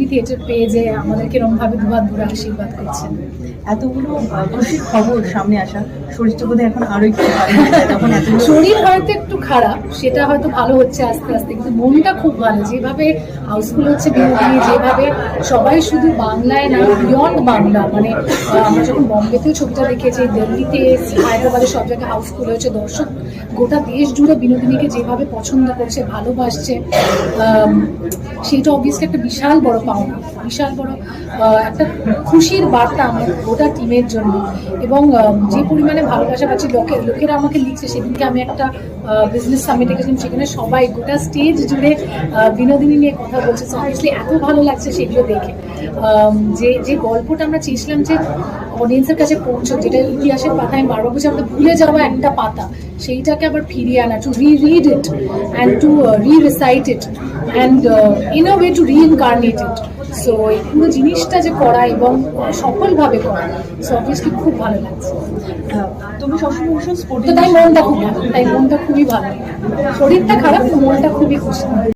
Theatre পেজে আমাদেরকে এরকমভাবে দুহাত ভরে আশীর্বাদ করছেন। এতগুলো খুশির খবর সামনে আসা, শরীরটা বোধহয় এখন আরো একটু ভালো হয়ে যায়, তখন এতগুলো শরীর হয়তো একটু খারাপ, সেটা হয়তো ভালো হচ্ছে আস্তে আস্তে, কিন্তু মনটা খুব ভালো। যেভাবে হাউসফুল হচ্ছে বিনোদিনী, যেভাবে সবাই শুধু বাংলায় না, বিয়ন্ড বাংলা, মানে আমরা যখন বম্বেতেও ছবিটা দেখেছি, দিল্লিতে, হায়দ্রাবাদে সব জায়গায় হাউসফুল হয়েছে, দর্শক গোটা দেশ জুড়ে বিনোদিনীকে যেভাবে পছন্দ করছে, ভালোবাসছে, সেটা অবভিয়াসলি একটা বিশাল বড় পাওনা, বিশাল বড় একটা খুশির বার্তা আমার গোটা টিমের জন্য। এবং যে পরিমাণে ভালোবাসা পাচ্ছি, লোকেরা আমাকে লিখছে। সেদিনকে আমি একটা বিজনেস সামিটে গেছিলাম, সেখানে সবাই গোটা স্টেজ জুড়ে বিনোদিনী নিয়ে কথা বলছে। অবভিয়াসলি এত ভালো লাগছে সেগুলো দেখে। যে গল্পটা আমরা চেয়েছিলাম যে অডিয়েন্সের কাছে পৌঁছো, যেটা ইতিহাসের পাতায় বারবার বলছি আমরা ভুলে যাওয়া একটা পাতা, সেইটাকে আবার ফিরিয়ে আনা, to read it and to recite it and in a way to reincarnate it. So এই পুরো জিনিসটা যে করা এবং সফলভাবে করা, সো অবভিয়াসলি খুব ভালো লাগছে। তুমি সবসময় ভীষণ তো তাই মনটা খুব ভালো, তাই মনটা খুবই ভালো। শরীরটা খারাপ, মনটা খুবই খুশি।